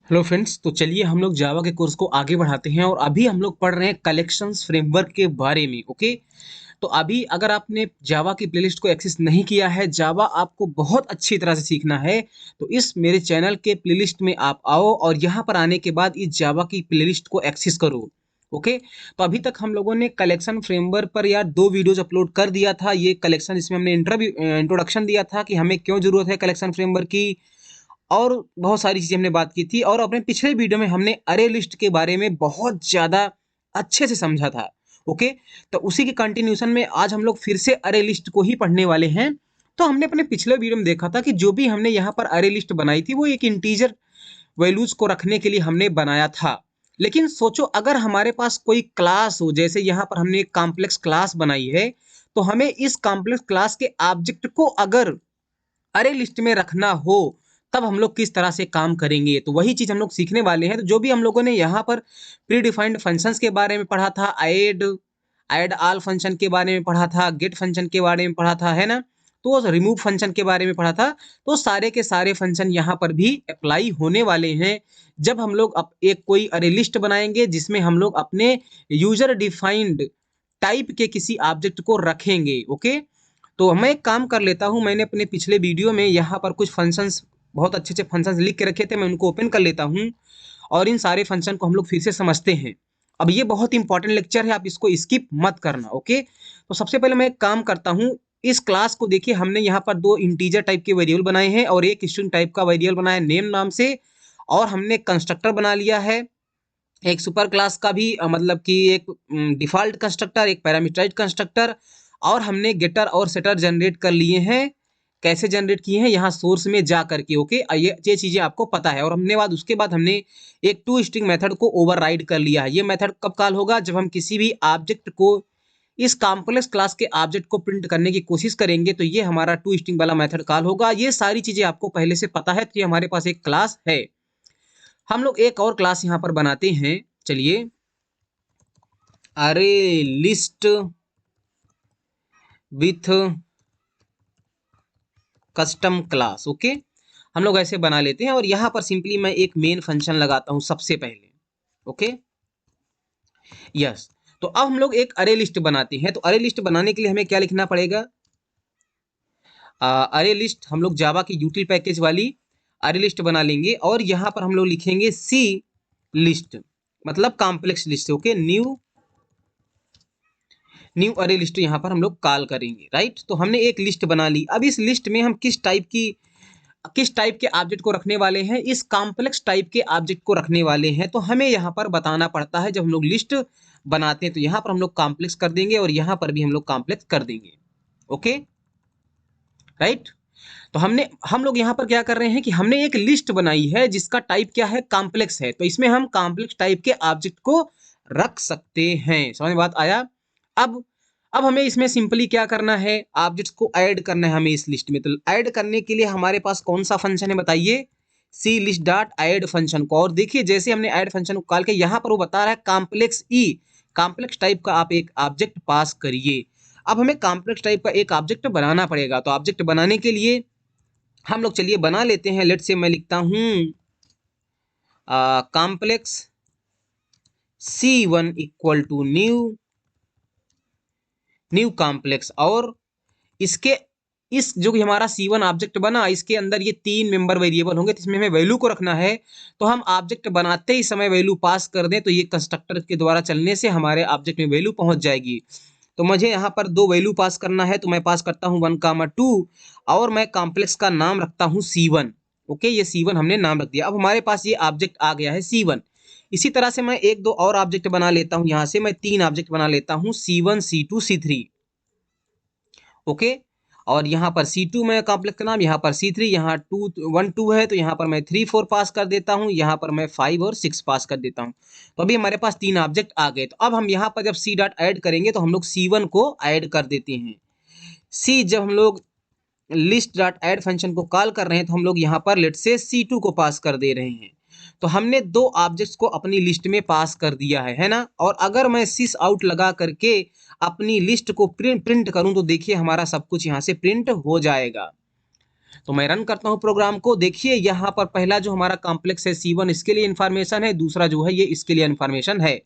Hello friends, तो चलिए हम लोग जावा के कोर्स को आगे बढ़ाते हैं और अभी हम लोग पढ़ रहे हैं कलेक्शंस फ्रेमवर्क के बारे में। ओके, तो अभी अगर आपने जावा की प्लेलिस्ट को एक्सेस नहीं किया है, जावा आपको बहुत अच्छी तरह से सीखना है, तो इस मेरे चैनल के प्लेलिस्ट में आप आओ और यहाँ पर आने के बाद इस जावा की प्लेलिस्ट को एक्सेस करो। ओके, तो अभी तक हम लोगों ने कलेक्शन फ्रेमवर्क पर यार 2 वीडियोज अपलोड कर दिया था। ये कलेक्शन, इसमें हमने इंट्रोडक्शन दिया था कि हमें क्यों जरूरत है कलेक्शन फ्रेमवर्क की, और बहुत सारी चीजें हमने बात की थी। और अपने पिछले वीडियो में हमने अरे लिस्ट के बारे में बहुत ज्यादा अच्छे से समझा था। ओके, तो उसी के कंटिन्यूशन में आज हम लोग फिर से अरे लिस्ट को ही पढ़ने वाले हैं। तो हमने अपने पिछले वीडियो में देखा था कि जो भी हमने यहाँ पर अरे लिस्ट बनाई थी वो एक इंटीजर वैल्यूज को रखने के लिए हमने बनाया था। लेकिन सोचो अगर हमारे पास कोई क्लास हो, जैसे यहाँ पर हमने एक कॉम्प्लेक्स क्लास बनाई है, तो हमें इस कॉम्प्लेक्स क्लास के ऑब्जेक्ट को अगर अरे लिस्ट में रखना हो, तब हम लोग किस तरह से काम करेंगे, तो वही चीज हम लोग सीखने वाले हैं। तो जो भी हम लोगों ने यहाँ पर प्री डिफाइंड फंक्शंस के बारे में पढ़ा था, ऐड ऐड ऑल फंक्शन के बारे में पढ़ा था, गेट फंक्शन के बारे में पढ़ा था, है ना, तो रिमूव फंक्शन के बारे में पढ़ा था। तो सारे के सारे फंक्शन यहाँ पर भी अप्लाई होने वाले हैं जब हम लोग एक कोई अरे लिस्ट बनाएंगे जिसमें हम लोग अपने यूजर डिफाइंड टाइप के किसी ऑब्जेक्ट को रखेंगे। ओके, तो मैं एक काम कर लेता हूँ, मैंने अपने पिछले वीडियो में यहाँ पर कुछ फंक्शंस, बहुत अच्छे अच्छे फंक्शंस लिख के रखे थे, मैं उनको ओपन कर लेता हूँ और इन सारे फंक्शन को हम लोग फिर से समझते हैं। अब ये बहुत इंपॉर्टेंट लेक्चर है, आप इसको स्किप मत करना। ओके, तो सबसे पहले मैं एक काम करता हूँ, इस क्लास को देखिए, हमने यहाँ पर 2 इंटीजर टाइप के वेरिएबल बनाए हैं और एक स्ट्रिंग टाइप का वेरिएबल बनाया नेम नाम से, और हमने कंस्ट्रक्टर बना लिया है, एक सुपर क्लास का भी मतलब कि एक डिफॉल्ट कंस्ट्रक्टर, एक पैरामीटराइज्ड कंस्ट्रक्टर, और हमने गेटर और सेटर जनरेट कर लिए हैं। कैसे जनरेट किए हैं, यहाँ सोर्स में जा करके। ओके, ये चीजें आपको पता है। और हमने बाद उसके बाद हमने एक टू स्ट्रिंग मेथड को ओवरराइड कर लिया है। ये मेथड कब कॉल होगा, जब हम किसी भी ऑब्जेक्ट को, इस कॉम्प्लेक्स क्लास के ऑब्जेक्ट को प्रिंट करने की कोशिश करेंगे, तो ये हमारा टू स्ट्रिंग वाला मेथड कॉल होगा। ये सारी चीजें आपको पहले से पता है, तो ये हमारे पास एक क्लास है। हम लोग एक और क्लास यहाँ पर बनाते हैं, चलिए, अरे list with custom class. Okay, हम लोग ऐसे बना लेते हैं और यहाँ पर सिंपली मैं एक मेन फंक्शन लगाता हूँ सबसे पहले। ओके, यस, तो अब हम लोग एक अरे लिस्ट बनाते हैं। तो अरे लिस्ट बनाने के लिए हमें क्या लिखना पड़ेगा, अरे लिस्ट हम लोग जावा की यूटिल पैकेज वाली अरे लिस्ट बना लेंगे और यहाँ पर हम लोग लिखेंगे सी लिस्ट, मतलब complex list. Okay, new new अरे लिस्ट यहाँ पर हम लोग कॉल करेंगे, राइट। तो हमने एक लिस्ट बना ली। अब इस लिस्ट में हम किस टाइप के ऑब्जेक्ट को रखने वाले हैं, इस कॉम्प्लेक्स टाइप के ऑब्जेक्ट को रखने वाले हैं। तो हमें यहाँ पर बताना पड़ता है, जब हम लोग लिस्ट बनाते हैं तो यहाँ पर हम लोग कॉम्प्लेक्स कर देंगे और यहाँ पर भी हम लोग कॉम्प्लेक्स कर देंगे। Okay, right. तो हम लोग यहाँ पर क्या कर रहे हैं कि हमने एक लिस्ट बनाई है जिसका टाइप क्या है, कॉम्प्लेक्स है, तो इसमें हम कॉम्प्लेक्स टाइप के ऑब्जेक्ट को रख सकते हैं। समझ में बात आया। अब अब हमें इसमें सिंपली क्या करना है, ऑब्जेक्ट्स को ऐड करना है हमें इस लिस्ट में। तो ऐड करने के लिए हमारे पास कौन सा फंक्शन है बताइए, सी लिस्ट डॉट ऐड फंक्शन को। और देखिए जैसे हमने ऐड फंक्शन को कॉल किया, यहाँ पर वो बता रहा है कॉम्प्लेक्स कॉम्प्लेक्स टाइप का आप एक ऑब्जेक्ट पास करिए। अब हमें कॉम्प्लेक्स टाइप का एक ऑब्जेक्ट बनाना पड़ेगा। तो ऑब्जेक्ट बनाने के लिए हम लोग चलिए बना लेते हैं। लेट से मैं लिखता हूं complex C1 equal to new complex, और इसके इस जो कि हमारा C1 ऑब्जेक्ट बना, इसके अंदर ये 3 मेंबर वेरिएबल होंगे, तो इसमें हमें वैल्यू को रखना है। तो हम ऑब्जेक्ट बनाते ही समय वैल्यू पास कर दें, तो ये कंस्ट्रक्टर के द्वारा चलने से हमारे ऑब्जेक्ट में वैल्यू पहुंच जाएगी। तो मुझे यहाँ पर 2 वैल्यू पास करना है, तो मैं पास करता हूँ 1, 2, और मैं कॉम्प्लेक्स का नाम रखता हूँ C1। ओके, ये C1 हमने नाम रख दिया। अब हमारे पास ये ऑब्जेक्ट आ गया है C1। इसी तरह से मैं एक दो और ऑब्जेक्ट बना लेता हूँ, यहाँ से मैं 3 ऑब्जेक्ट बना लेता हूँ, C1, C2, C3। ओके, और यहाँ पर C2 में कॉम्प्लेक्स का नाम, यहाँ पर C3, यहाँ 1, 2 है, तो यहाँ पर मैं 3, 4 पास कर देता हूँ, यहाँ पर मैं 5 और 6 पास कर देता हूँ। तो अभी हमारे पास 3 ऑब्जेक्ट आ गए। तो अब हम यहाँ पर जब सी डॉट ऐड करेंगे तो हम लोग C1 को ऐड कर देते हैं। सी जब हम लोग लिस्ट डॉट ऐड फंक्शन को कॉल कर रहे हैं, तो हम लोग यहाँ पर लेट से C2 को पास कर दे रहे हैं। तो हमने 2 ऑब्जेक्ट्स को अपनी लिस्ट में पास कर दिया है ना। और अगर मैं सिस आउट लगा करके अपनी लिस्ट को प्रिंट करूं, तो देखिए हमारा सब कुछ यहाँ से प्रिंट हो जाएगा। तो मैं रन करता हूँ प्रोग्राम को। देखिए यहाँ पर पहला जो हमारा कॉम्प्लेक्स है C1 इसके लिए इन्फॉर्मेशन है, दूसरा जो है ये इसके लिए इन्फॉर्मेशन है।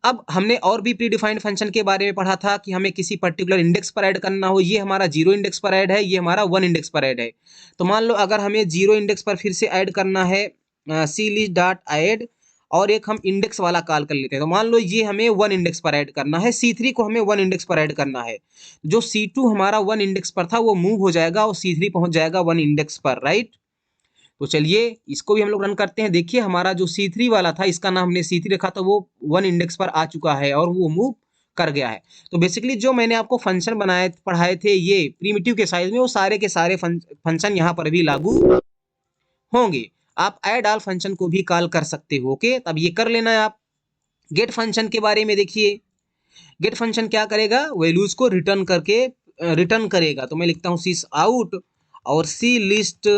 अब हमने और भी प्री डिफाइंड फंक्शन के बारे में पढ़ा था कि हमें किसी पर्टिकुलर इंडेक्स पर ऐड करना हो। ये हमारा 0 इंडेक्स पर ऐड है, ये हमारा 1 इंडेक्स पर ऐड है। तो मान लो अगर हमें 0 इंडेक्स पर फिर से ऐड करना है सी लिस्ट डॉट ऐड, और एक हम इंडेक्स वाला कॉल कर लेते हैं। तो मान लो ये हमें 1 इंडेक्स पर ऐड करना है, C3 को हमें 1 इंडेक्स पर ऐड करना है। जो C2 हमारा 1 इंडेक्स पर था वो मूव हो जाएगा और C3 पहुंच जाएगा 1 इंडेक्स पर, राइट। तो चलिए इसको भी हम लोग रन करते हैं। देखिए हमारा जो C3 वाला था, इसका नाम हमने C3 रखा था, वो 1 इंडेक्स पर आ चुका है और वो मूव कर गया है। तो बेसिकली जो मैंने आपको फंक्शन बनाए पढ़ाए थे ये प्रिमिटिव के साइज में, वो सारे के सारे फंक्शन यहाँ पर भी लागू होंगे। आप ऐड ऑल फंक्शन को भी कॉल कर सकते हो। ओके, तब ये कर लेना है आप। गेट फंक्शन के बारे में देखिए, गेट फंक्शन क्या करेगा, वैल्यूज को रिटर्न करके रिटर्न करेगा। तो मैं लिखता हूँ सिस आउट और सी लिस्ट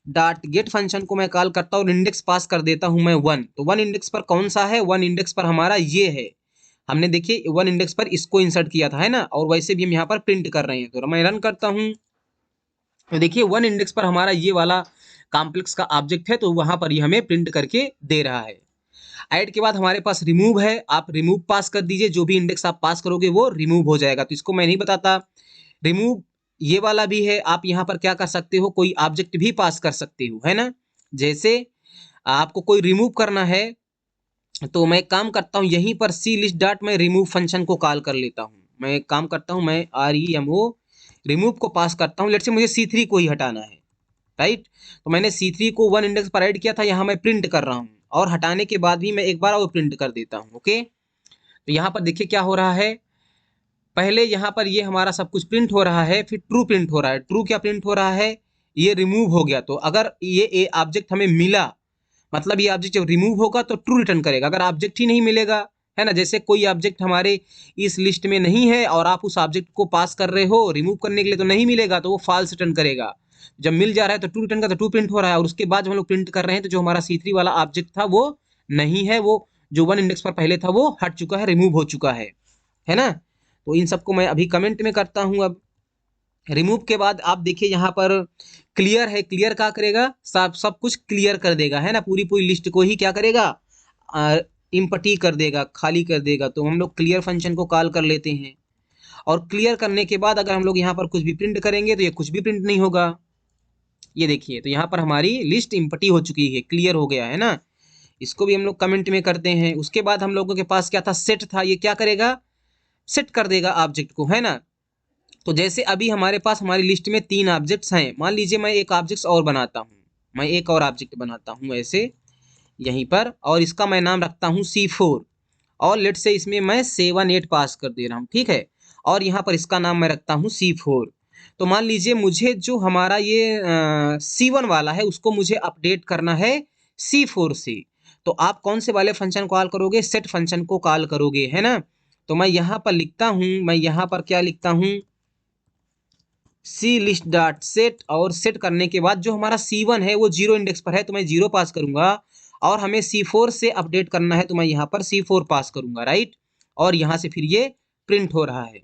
डॉट गेट फंक्शन को मैं कॉल करता हूँ और इंडेक्स पास कर देता हूँ मैं 1। तो 1 इंडेक्स पर कौन सा है, 1 इंडेक्स पर हमारा ये है। हमने देखिए 1 इंडेक्स पर इसको इंसर्ट किया था, है ना, और वैसे भी हम यहाँ पर प्रिंट कर रहे हैं। तो मैं रन करता हूँ। तो देखिए 1 इंडेक्स पर हमारा ये वाला कॉम्प्लेक्स का ऑब्जेक्ट है, तो वहां पर ये हमें प्रिंट करके दे रहा है। ऐड के बाद हमारे पास रिमूव है, आप रिमूव पास कर दीजिए, जो भी इंडेक्स आप पास करोगे वो रिमूव हो जाएगा। तो इसको मैं नहीं बताता। रिमूव ये वाला भी है, आप यहाँ पर क्या कर सकते हो, कोई ऑब्जेक्ट भी पास कर सकते हो, है ना। जैसे आपको कोई रिमूव करना है तो मैं काम करता हूँ यहीं पर सी लिस्ट डॉट में रिमूव फंक्शन को कॉल कर लेता हूँ। मैं काम करता हूँ, मैं REMO रिमूव को पास करता हूँ। लेट से मुझे C3 को ही हटाना है, राइट। तो मैंने C3 को 1 इंडेक्स पर ऐड किया था, यहाँ मैं प्रिंट कर रहा हूँ, और हटाने के बाद भी मैं एक बार और प्रिंट कर देता हूँ। ओके, तो यहाँ पर देखिए क्या हो रहा है। पहले यहाँ पर ये हमारा सब कुछ प्रिंट हो रहा है, फिर ट्रू प्रिंट हो रहा है। ट्रू क्या प्रिंट हो रहा है, ये रिमूव हो गया। तो अगर ये ऑब्जेक्ट हमें मिला, मतलब ये ऑब्जेक्ट जब रिमूव होगा तो ट्रू रिटर्न करेगा। अगर ऑब्जेक्ट ही नहीं मिलेगा, है ना, जैसे कोई ऑब्जेक्ट हमारे इस लिस्ट में नहीं है और आप उस ऑब्जेक्ट को पास कर रहे हो रिमूव करने के लिए, तो नहीं मिलेगा, तो वो फॉल्स रिटर्न करेगा। जब मिल जा रहा है तो ट्रू रिटर्न का, तो ट्रू प्रिंट हो रहा है। और उसके बाद जब हम लोग प्रिंट कर रहे हैं तो जो हमारा C3 वाला ऑब्जेक्ट था वो नहीं है, वो जो 1 इंडेक्स पर पहले था वो हट चुका है, रिमूव हो चुका है ना। तो इन सबको मैं अभी कमेंट में करता हूँ। अब रिमूव के बाद आप देखिए यहाँ पर क्लियर है, क्लियर क्या करेगा, सब कुछ क्लियर कर देगा, है ना, पूरी पूरी लिस्ट को ही क्या करेगा, इम्पटी कर देगा, खाली कर देगा। तो हम लोग क्लियर फंक्शन को कॉल कर लेते हैं, और क्लियर करने के बाद अगर हम लोग यहाँ पर कुछ भी प्रिंट करेंगे तो ये कुछ भी प्रिंट नहीं होगा। ये देखिए, तो यहाँ पर हमारी लिस्ट इम्पटी हो चुकी है, क्लियर हो गया, है ना। इसको भी हम लोग कमेंट में करते हैं। उसके बाद हम लोगों के पास क्या था, सेट था। ये क्या करेगा, सेट कर देगा ऑब्जेक्ट को, है ना। तो जैसे अभी हमारे पास हमारी लिस्ट में 3 ऑब्जेक्ट्स हैं, मान लीजिए मैं एक ऑब्जेक्ट और बनाता हूँ, मैं एक और ऑब्जेक्ट बनाता हूँ ऐसे यहीं पर, और इसका मैं नाम रखता हूँ C4, और लेट से इसमें मैं 7 8 पास कर दे रहा हूँ, ठीक है। और यहाँ पर इसका नाम मैं रखता हूँ C4। तो मान लीजिए मुझे जो हमारा ये C1 वाला है उसको मुझे अपडेट करना है C4 से। तो आप कौन से वाले फंक्शन कॉल करोगे, सेट फंक्शन को कॉल करोगे, है ना। तो मैं यहाँ पर लिखता हूँ, मैं यहाँ पर क्या लिखता हूँ, सी लिस्ट डॉट सेट, और सेट करने के बाद जो हमारा C1 है वो 0 इंडेक्स पर है तो मैं 0 पास करूंगा, और हमें C4 से अपडेट करना है तो मैं यहाँ पर C4 पास करूंगा, राइट। और यहाँ से फिर ये प्रिंट हो रहा है।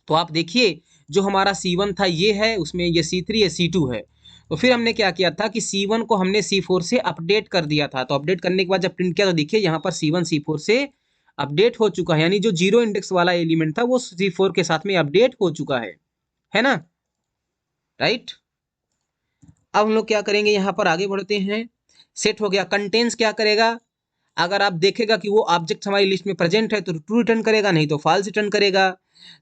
तो आप देखिए जो हमारा C1 था ये है, उसमें ये C3 है, C2 है। तो फिर हमने क्या किया था कि C1 को हमने C4 से अपडेट कर दिया था। तो अपडेट करने के बाद जब प्रिंट किया तो देखिए यहाँ पर C1 C4 से अपडेट हो चुका है, यानी जो 0 इंडेक्स वाला एलिमेंट था वो C4 के साथ में अपडेट हो चुका है ना, राइट। अब हम लोग क्या करेंगे, यहाँ पर आगे बढ़ते हैं। सेट हो गया। कंटेंस क्या करेगा, अगर आप देखेगा कि वो ऑब्जेक्ट हमारी लिस्ट में प्रेजेंट है तो ट्रू रिटर्न करेगा, नहीं तो फॉल्स रिटर्न करेगा।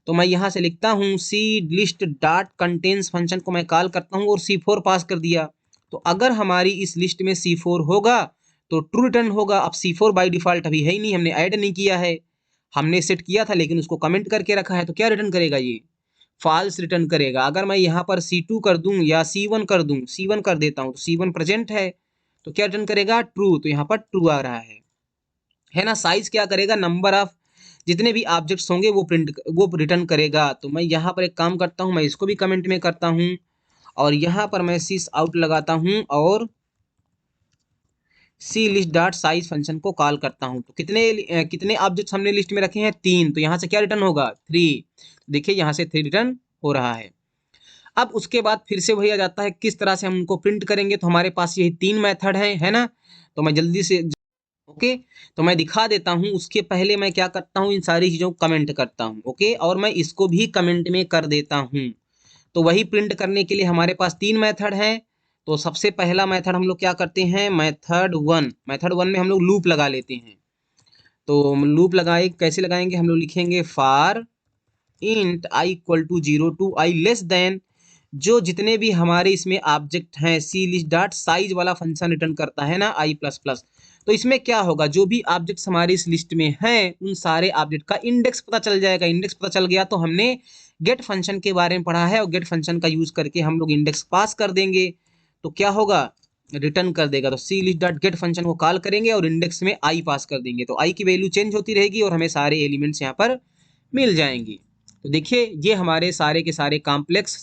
तो मैं यहाँ से लिखता हूँ सी लिस्ट डॉट कंटेंस फंक्शन को मैं कॉल करता हूँ और C4 पास कर दिया। तो अगर हमारी इस लिस्ट में C4 होगा तो ट्रू रिटर्न होगा। अब C4 बाई डिफॉल्ट अभी है ही नहीं, हमने ऐड नहीं किया है, हमने सेट किया था लेकिन उसको कमेंट करके रखा है, तो क्या रिटर्न करेगा, ये फॉल्स रिटर्न करेगा। अगर मैं यहाँ पर C2 कर दूं या C1 कर दूं, C1 कर देता हूँ तो C1 प्रेजेंट है तो क्या रिटर्न करेगा, ट्रू। तो यहाँ पर ट्रू आ रहा है ना। साइज क्या करेगा, नंबर ऑफ जितने भी ऑब्जेक्ट्स होंगे वो रिटर्न करेगा। तो मैं यहाँ पर एक काम करता हूँ, मैं इसको भी कमेंट में करता हूँ, और यहाँ पर मैं सिस आउट लगाता हूँ और सी लिस्ट डॉट साइज फंक्शन को कॉल करता हूँ। तो कितने ऑब्जेक्ट्स हमने लिस्ट में रखे हैं, 3। तो यहाँ से क्या रिटर्न होगा, 3। देखिए यहाँ से 3 रिटर्न हो रहा है। अब उसके बाद फिर से वही आ जाता है किस तरह से हम उनको प्रिंट करेंगे। तो हमारे पास यही 3 मेथड है ना? तो मैं जल्दी से ओके, तो मैं दिखा देता हूँ। उसके पहले मैं क्या करता हूँ, इन सारी चीज़ों को कमेंट करता हूँ। ओके, और मैं इसको भी कमेंट में कर देता हूँ। तो वही प्रिंट करने के लिए हमारे पास 3 मेथड हैं। तो सबसे पहला मेथड हम लोग क्या करते हैं, मेथड 1 में हम लोग लूप लगा लेते हैं। तो लूप लगाए कैसे लगाएंगे, हम लोग लिखेंगे for int i equal to 0 to i less than, जो जितने भी हमारे इसमें ऑब्जेक्ट हैं, सी लिस्ट डॉट साइज वाला फंक्शन रिटर्न करता है ना i प्लस प्लस। तो इसमें क्या होगा, जो भी ऑब्जेक्ट्स हमारे इस लिस्ट में हैं उन सारे ऑब्जेक्ट का इंडेक्स पता चल जाएगा। इंडेक्स पता चल गया तो हमने गेट फंक्शन के बारे में पढ़ा है, और गेट फंक्शन का यूज करके हम लोग इंडेक्स पास कर देंगे। तो क्या होगा, रिटर्न कर देगा। तो सी लिस्ट डॉट गेट फंक्शन को कॉल करेंगे और इंडेक्स में आई पास कर देंगे। तो आई की वैल्यू चेंज होती रहेगी और हमें सारे एलिमेंट्स यहाँ पर मिल जाएंगे। तो देखिए ये हमारे सारे के सारे complex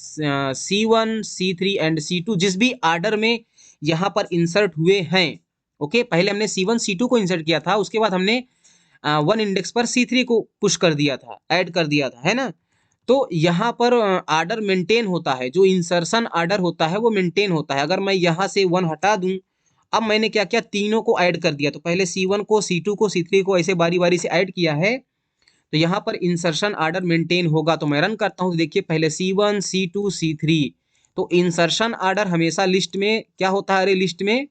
C1 C3 and C2 जिस भी आर्डर में यहाँ पर इंसर्ट हुए हैं। ओके, पहले हमने C1 C2 को इंसर्ट किया था, उसके बाद हमने 1 इंडेक्स पर C3 को पुश कर दिया था, ऐड कर दिया था, है ना? तो यहाँ पर आर्डर मेंटेन होता है, जो इंसर्शन आर्डर होता है वो मेंटेन होता है। अगर मैं यहाँ से 1 हटा दूं, अब मैंने क्या किया, तीनों को ऐड कर दिया। तो पहले C1 को, C2 को, C3 को ऐसे बारी बारी से ऐड किया है। तो यहाँ पर इंसर्शन आर्डर मेंटेन होगा। तो मैं रन करता हूँ, तो देखिए पहले C1 C2 C3। तो इंसर्शन आर्डर हमेशा लिस्ट में क्या होता है, अरे लिस्ट में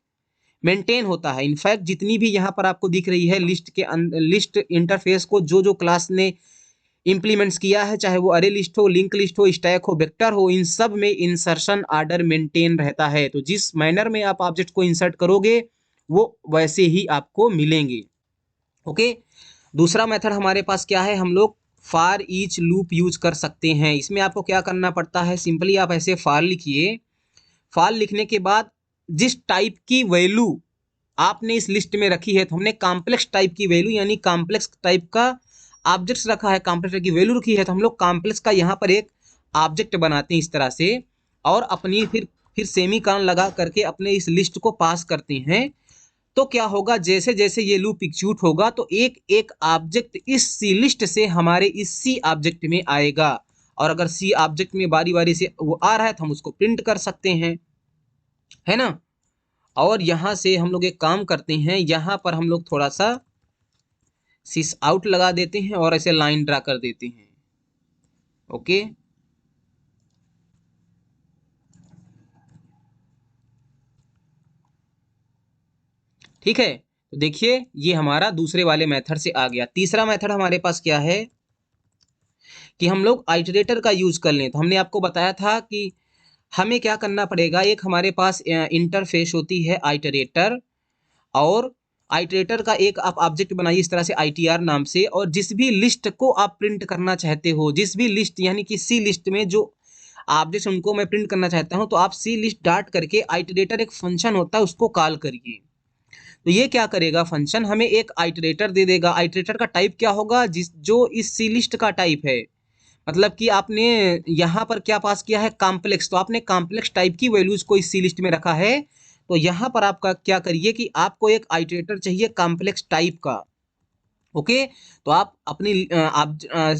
मेंटेन होता है। इनफैक्ट जितनी भी यहाँ पर आपको दिख रही है लिस्ट के लिस्ट इंटरफेस को जो जो क्लास ने इम्प्लीमेंट्स किया है, चाहे वो अरे लिस्ट हो, लिंक लिस्ट हो, स्टैक हो, वेक्टर हो, इन सब में इंसर्शन आर्डर मेंटेन रहता है। तो जिस मैनर में आप ऑब्जेक्ट को इंसर्ट करोगे वो वैसे ही आपको मिलेंगे। ओके, दूसरा मेथड हमारे पास क्या है, हम लोग फार ईच लूप यूज कर सकते हैं। इसमें आपको क्या करना पड़ता है, सिंपली आप ऐसे फार लिखिए। फार लिखने के बाद जिस टाइप की वैल्यू आपने इस लिस्ट में रखी है, तो हमने कॉम्प्लेक्स टाइप की वैल्यू यानी कॉम्प्लेक्स टाइप का ऑब्जेक्ट्स रखा है, कॉम्प्लेक्स टाइप की वैल्यू रखी है, तो हम लोग कॉम्प्लेक्स का यहाँ पर एक ऑब्जेक्ट बनाते हैं इस तरह से, और अपनी फिर सेमी कॉलन लगा करके अपने इस लिस्ट को पास करते हैं। तो क्या होगा, जैसे जैसे ये लूप एग्जीक्यूट होगा तो एक एक ऑब्जेक्ट इस सी लिस्ट से हमारे इस सी ऑब्जेक्ट में आएगा, और अगर सी ऑब्जेक्ट में बारी बारी से वो आ रहा है तो हम उसको प्रिंट कर सकते हैं, है ना? और यहाँ से हम लोग एक काम करते हैं, यहाँ पर हम लोग थोड़ा सा सिस आउट लगा देते हैं और ऐसे लाइन ड्रा कर देते हैं। ओके, ठीक है। तो देखिए ये हमारा दूसरे वाले मेथड से आ गया। तीसरा मेथड हमारे पास क्या है कि हम लोग आइटरेटर का यूज कर लें। तो हमने आपको बताया था कि हमें क्या करना पड़ेगा, एक हमारे पास इंटरफेस होती है आइटरेटर, और आइटरेटर का एक आप ऑब्जेक्ट बनाइए इस तरह से ITR नाम से, और जिस भी लिस्ट को आप प्रिंट करना चाहते हो, जिस भी लिस्ट यानी कि सी लिस्ट में जो ऑब्जेक्ट उनको मैं प्रिंट करना चाहता हूं, तो आप सी लिस्ट डॉट करके आइटरेटर एक फंक्शन होता है उसको कॉल करिए। तो ये क्या करेगा, फंक्शन हमें एक आइटरेटर दे देगा। आइटरेटर का टाइप क्या होगा, जिस जो इस सी लिस्ट का टाइप है, मतलब कि आपने यहाँ पर क्या पास किया है, कॉम्प्लेक्स, तो आपने कॉम्प्लेक्स टाइप की वैल्यूज को इस सी लिस्ट में रखा है। तो यहाँ पर आपका क्या करिए कि आपको एक आइटरेटर चाहिए कॉम्प्लेक्स टाइप का। ओके, तो आप अपनी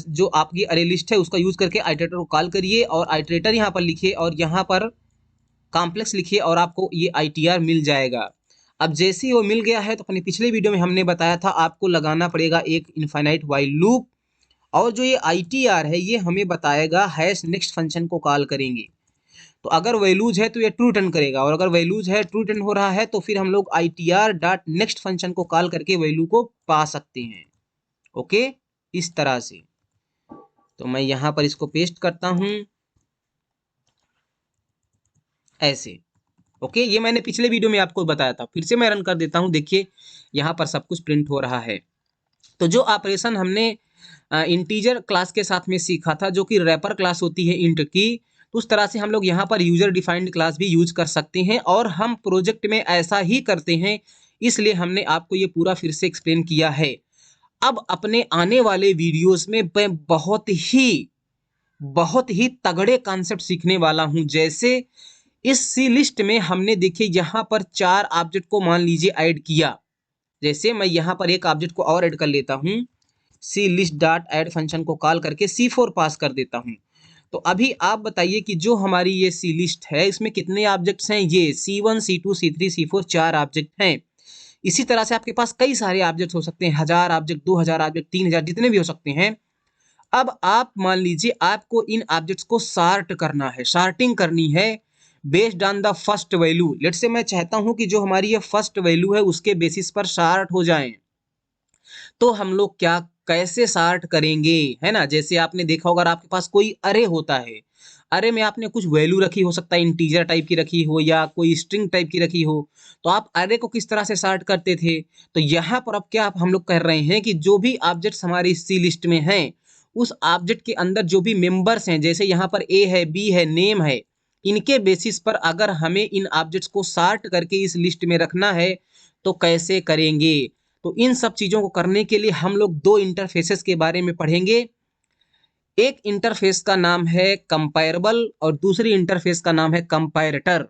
जो आपकी अरे लिस्ट है उसका यूज करके आइटरेटर को कॉल करिए, और आइटरेटर यहाँ पर लिखिए और यहाँ पर कॉम्प्लेक्स लिखिए, और आपको ये ITR मिल जाएगा। अब जैसे ही वो मिल गया है, तो अपने पिछले वीडियो में हमने बताया था आपको लगाना पड़ेगा एक इनफाइनाइट वाइल लूप, और जो ये ITR है ये हमें बताएगा हैश नेक्स्ट फंक्शन को कॉल करेंगे। तो अगर वैल्यूज है तो ये ट्रू रिटर्न करेगा, और अगर वैल्यूज है ट्रू रिटर्न हो रहा है तो फिर हम लोग ITR डॉट नेक्स्ट फंक्शन को कॉल करके वैल्यू को पा सकते हैं। ओके, इस तरह से। तो मैं यहाँ पर इसको पेस्ट करता हूँ ऐसे। ओके, ये मैंने पिछले वीडियो में आपको बताया था, फिर से मैं रन कर देता हूँ। देखिए यहाँ पर सब कुछ प्रिंट हो रहा है। तो जो ऑपरेशन हमने इंटीजर क्लास के साथ में सीखा था, जो कि रैपर क्लास होती है इंट की, तो उस तरह से हम लोग यहाँ पर यूजर डिफाइंड क्लास भी यूज कर सकते हैं, और हम प्रोजेक्ट में ऐसा ही करते हैं, इसलिए हमने आपको ये पूरा फिर से एक्सप्लेन किया है। अब अपने आने वाले वीडियोस में मैं बहुत ही तगड़े कॉन्सेप्ट सीखने वाला हूं। जैसे इस सी लिस्ट में हमने देखिए यहाँ पर 4 ऑब्जेक्ट को मान लीजिए ऐड किया। जैसे मैं यहाँ पर एक ऑब्जेक्ट को और ऐड कर लेता हूँ, सी लिस्ट डॉट ऐड फंक्शन को कॉल करके C4 पास कर देता हूँ। तो अभी आप बताइए कि जो हमारी ये सी लिस्ट है इसमें कितने ऑब्जेक्ट्स हैं? ये C1 C2 C3 C4 4 object हैं। इसी तरह से आपके पास कई सारे ऑब्जेक्ट हो सकते हैं, 1000 ऑब्जेक्ट, 2000 ऑब्जेक्ट, 3000, जितने भी हो सकते हैं। अब आप मान लीजिए आपको इन ऑब्जेक्ट्स को सॉर्ट करना है, सॉर्टिंग करनी है based on the first value. Let's say मैं चाहता हूं कि जो हमारी ये फर्स्ट वैल्यू है उसके बेसिस पर सॉर्ट हो जाएं। तो हम लोग क्या कैसे सॉर्ट करेंगे, है ना? जैसे आपने देखा होगा, अगर आपके पास कोई अरे होता है, अरे में आपने कुछ वैल्यू रखी, हो सकता है इंटीजर टाइप की रखी हो या कोई स्ट्रिंग टाइप की रखी हो, तो आप अरे को किस तरह से सॉर्ट करते थे? तो यहाँ पर अब क्या हम लोग कर रहे हैं कि जो भी ऑब्जेक्ट्स हमारी सी लिस्ट में हैं, उस ऑब्जेक्ट के अंदर जो भी मेंबर्स हैं, जैसे यहाँ पर ए है, बी है, नेम है, इनके बेसिस पर अगर हमें इन ऑब्जेक्ट्स को सॉर्ट करके इस लिस्ट में रखना है तो कैसे करेंगे? तो इन सब चीजों को करने के लिए हम लोग दो इंटरफेसेस के बारे में पढ़ेंगे। एक इंटरफेस का नाम है कंपेरेबल और दूसरी इंटरफेस का नाम है कंपैरेटर।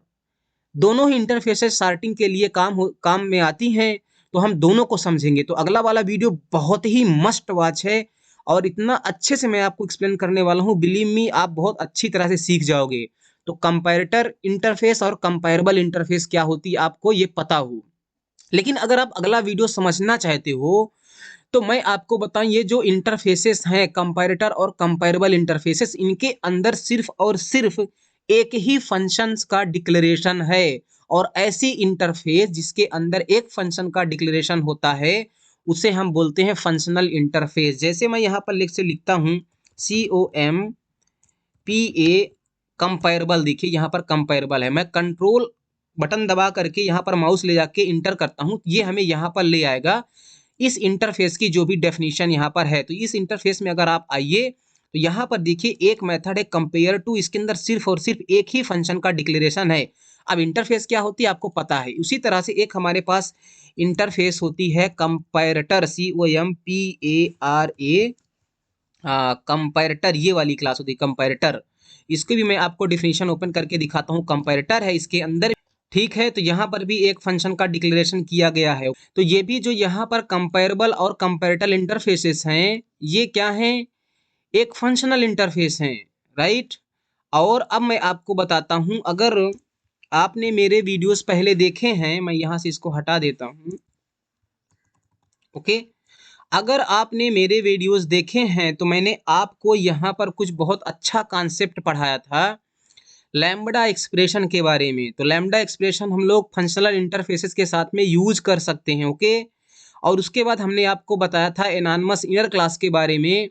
दोनों ही इंटरफेसेस सॉर्टिंग के लिए काम में आती हैं, तो हम दोनों को समझेंगे। तो अगला वाला वीडियो बहुत ही मस्ट वॉच है और इतना अच्छे से मैं आपको एक्सप्लेन करने वाला हूँ, बिलीव मी, आप बहुत अच्छी तरह से सीख जाओगे। तो कंपैरेटर इंटरफेस और कंपेरेबल इंटरफेस क्या होती है आपको ये पता हो। लेकिन अगर आप अगला वीडियो समझना चाहते हो तो मैं आपको बताऊं, ये जो इंटरफेसेस हैं कंपैरेटर और कंपैरेबल इंटरफेसेस, इनके अंदर सिर्फ और सिर्फ एक ही फंक्शंस का डिक्लेरेशन है। और ऐसी इंटरफेस जिसके अंदर एक फंक्शन का डिक्लेरेशन होता है उसे हम बोलते हैं फंक्शनल इंटरफेस। जैसे मैं यहाँ पर लिखता हूँ COMPA कंपैरेबल। देखिए यहाँ पर कंपैरेबल है, मैं कंट्रोल बटन दबा करके यहाँ पर माउस ले जाके इंटर करता हूँ, ये हमें यहाँ पर ले आएगा इस इंटरफेस की जो भी डेफिनेशन यहाँ पर है। तो इस इंटरफेस में अगर आप आइए तो यहाँ पर देखिए एक मेथड है कंपेयर टू, इसके अंदर सिर्फ और सिर्फ एक ही फंक्शन का डिक्लेरेशन है। अब इंटरफेस क्या होती है आपको पता है। उसी तरह से एक हमारे पास इंटरफेस होती है कंपैरेटर, COMPARA, कंपैरेटर, ये वाली क्लास होती है कंपैरेटर। इसकी भी मैं आपको डिफिनेशन ओपन करके दिखाता हूँ। कंपैरेटर है, इसके अंदर ठीक है, तो यहाँ पर भी एक फंक्शन का डिक्लेरेशन किया गया है। तो ये भी जो यहाँ पर कंपैरेबल और कंपैरेटर इंटरफेसेस हैं, ये क्या हैं? एक फंक्शनल इंटरफेस हैं, राइट। और अब मैं आपको बताता हूँ, अगर आपने मेरे वीडियोस पहले देखे हैं, मैं यहाँ से इसको हटा देता हूँ, ओके। अगर आपने मेरे वीडियोस देखे हैं तो मैंने आपको यहाँ पर कुछ बहुत अच्छा कॉन्सेप्ट पढ़ाया था लैम्ब्डा एक्सप्रेशन के बारे में। तो लैम्ब्डा एक्सप्रेशन हम लोग फंक्शनल इंटरफेसेस के साथ में यूज कर सकते हैं, ओके। और उसके बाद हमने आपको बताया था एनानमस इनर क्लास के बारे में।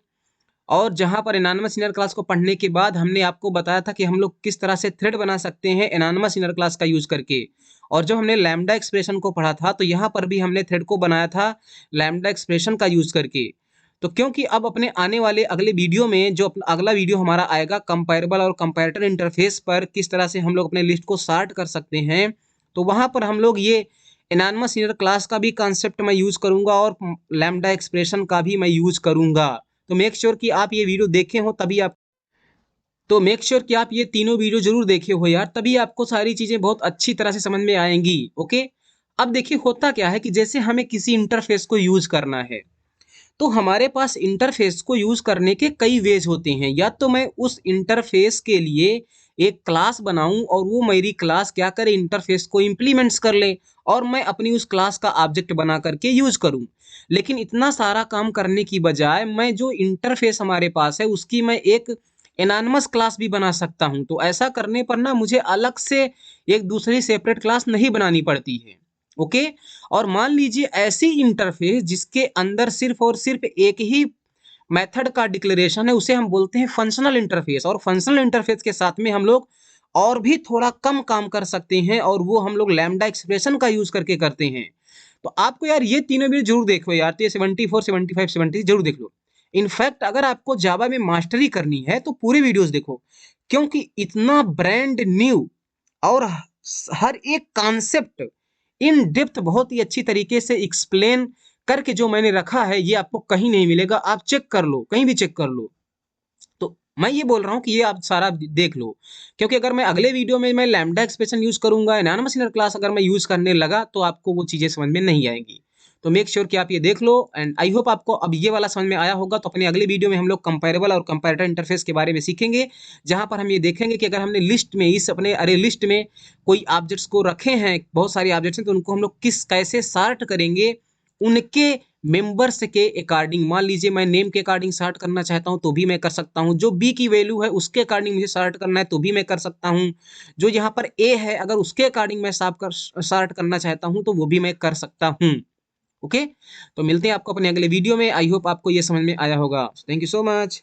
और जहाँ पर एनानमस इनर क्लास को पढ़ने के बाद हमने आपको बताया था कि हम लोग किस तरह से थ्रेड बना सकते हैं एनानमस इनर क्लास का यूज करके। और जब हमने लैम्ब्डा एक्सप्रेशन को पढ़ा था तो यहाँ पर भी हमने थ्रेड को बनाया था लैम्ब्डा एक्सप्रेशन का यूज करके। तो क्योंकि अब अपने आने वाले अगले वीडियो में जो अगला वीडियो हमारा आएगा कंपैरेबल और कंपैरेटर इंटरफेस पर, किस तरह से हम लोग अपने लिस्ट को सॉर्ट कर सकते हैं, तो वहाँ पर हम लोग ये एनानमस इनर क्लास का भी कॉन्सेप्ट मैं यूज करूंगा और लैम्ब्डा एक्सप्रेशन का भी मैं यूज करूंगा। तो मेक श्योर कि आप ये वीडियो देखे हो, तभी आप तो मेक श्योर कि आप ये तीनों वीडियो जरूर देखे हो यार, तभी आपको सारी चीजें बहुत अच्छी तरह से समझ में आएंगी, ओके। अब देखिए होता क्या है कि जैसे हमें किसी इंटरफेस को यूज करना है तो हमारे पास इंटरफेस को यूज करने के कई वेज होते हैं। या तो मैं उस इंटरफेस के लिए एक क्लास बनाऊं और वो मेरी क्लास क्या करे, इंटरफेस को इम्प्लीमेंट्स कर ले और मैं अपनी उस क्लास का ऑब्जेक्ट बना करके यूज करूं। लेकिन इतना सारा काम करने की बजाय मैं जो इंटरफेस हमारे पास है उसकी मैं एक एनानमस क्लास भी बना सकता हूं। तो ऐसा करने पर ना मुझे अलग से एक दूसरी सेपरेट क्लास नहीं बनानी पड़ती है, ओके। और मान लीजिए ऐसी इंटरफेस जिसके अंदर सिर्फ और सिर्फ एक ही मेथड का डिक्लेरेशन है, उसे हम बोलते हैं फंक्शनल इंटरफेस। और फंक्शनल इंटरफेस के साथ में हम लोग और भी थोड़ा कम काम कर सकते हैं और वो हम लोग लैम्ब्डा एक्सप्रेशन का यूज करके करते हैं। तो आपको यार ये तीनों भी जरूर देखो यार, तो ये 74 75 76 जरूर देख लो। इनफैक्ट अगर आपको जावा में मास्टरी करनी है तो पूरे वीडियोस देखो, क्योंकि इतना ब्रांड न्यू और हर एक कॉन्सेप्ट इन डेप्थ बहुत ही अच्छी तरीके से एक्सप्लेन करके जो मैंने रखा है ये आपको कहीं नहीं मिलेगा। आप चेक कर लो, कहीं भी चेक कर लो। तो मैं ये बोल रहा हूँ कि ये आप सारा देख लो, क्योंकि अगर मैं अगले वीडियो में मैं लैम्ब्डा एक्सप्रेशन यूज करूंगा, एनानमस इनर क्लास अगर मैं यूज करने लगा तो आपको वो चीजें समझ में नहीं आएंगी। तो मेक श्योर कि आप ये देख लो एंड आई होप आपको अब ये वाला समझ में आया होगा। तो अपने अगले वीडियो में हम लोग कंपेरेबल और कंपैरेटर इंटरफेस के बारे में सीखेंगे, जहां पर हम ये देखेंगे कि अगर हमने लिस्ट में इस अपने अरे लिस्ट में कोई ऑब्जेक्ट्स को रखे हैं, बहुत सारे ऑब्जेक्ट्स हैं, तो उनको हम लोग कैसे सॉर्ट करेंगे उनके मेंबर्स के अकॉर्डिंग। मान लीजिए मैं नेम के अकॉर्डिंग सॉर्ट करना चाहता हूं तो भी मैं कर सकता हूं, जो बी की वैल्यू है उसके अकॉर्डिंग मुझे सॉर्ट करना है तो भी मैं कर सकता हूं, जो यहाँ पर ए है अगर उसके अकॉर्डिंग मैं सॉर्ट करना चाहता हूं तो वो भी मैं कर सकता हूं। ओके, तो मिलते हैं आपको अपने अगले वीडियो में। आई होप आपको ये समझ में आया होगा। Thank you so much.